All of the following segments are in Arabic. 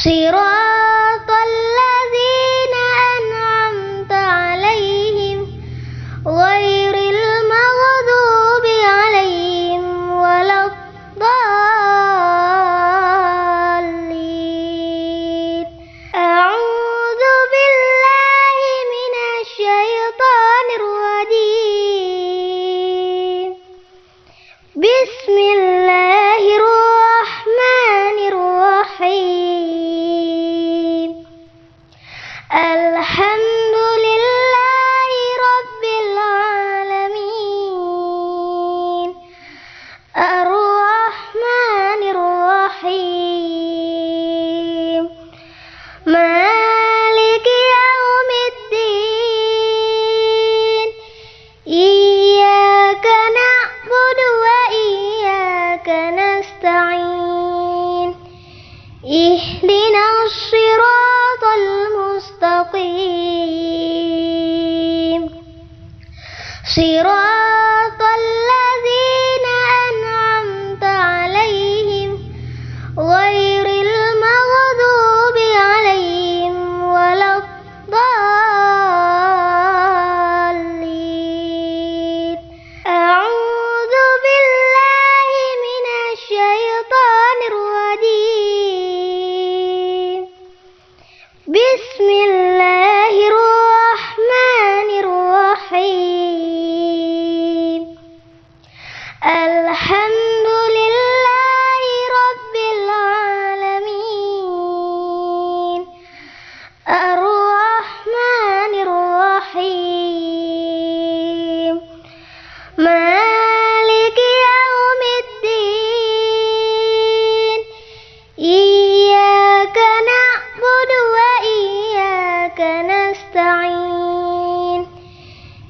صراط الذين أنعمت عليهم غير المغضوب عليهم ولا الضالين. أعوذ بالله من الشيطان الرجيم. بسم الله الرحمن الرحيم. الحمد لله رب العالمين الرحمن الرحيم مالك يوم الدين. إياك نعبد وإياك نستعين. اهدنا الصراط المستقيم. صراط الذين أنعمت عليهم غير المغضوب عليهم ولا الضالين. أعوذ بالله من الشيطان الرجيم. بسم الله الرحمن الرحيم. الحمد لله رب العالمين الرحمن الرحيم مالك يوم الدين. إياك نعبد وإياك نستعين.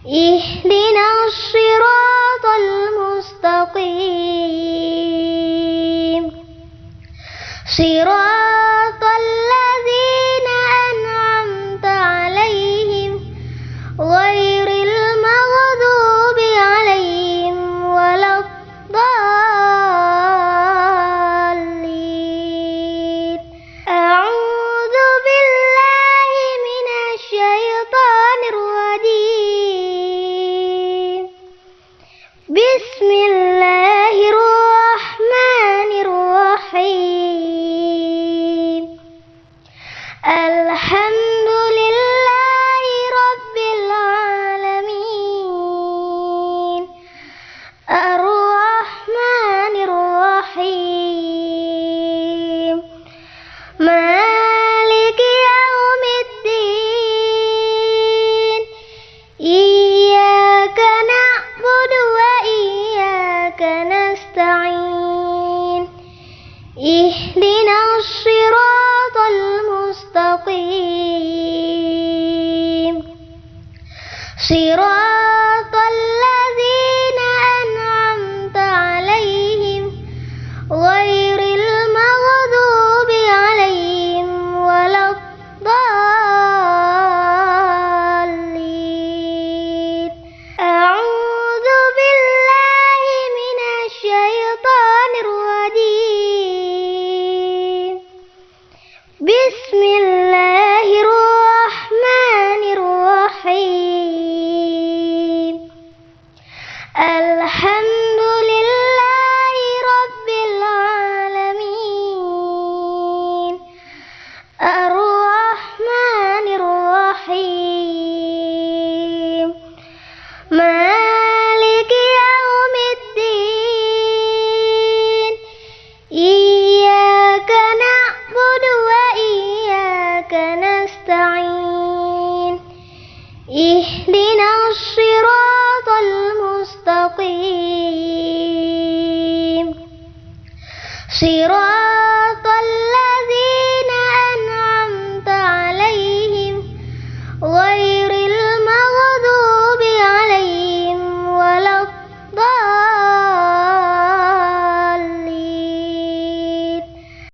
اهدنا الصراط المستقيم. صراط الذين أنعمت عليهم غير المغضوب عليهم ولا الضالين. أعوذ بالله من الشيطان الرجيم. بسم الله الرحمن الرحيم. الحمد لله رب العالمين الرحمن الرحيم مالك يوم الدين. إياك نعبد وإياك نستعين. اهدنا الصراط المستقيم. صراط الذين أنعمت عليهم غير المغضوب عليهم ولا الضالين. أعوذ بالله من الشيطان الرجيم. بسم الله الرحمن الرحيم. الحمد لله رب العالمين الرحمن الرحيم مالك يوم الدين. إياك نعبد وإياك نستعين. اهدنا الصراط المستقيم. صراط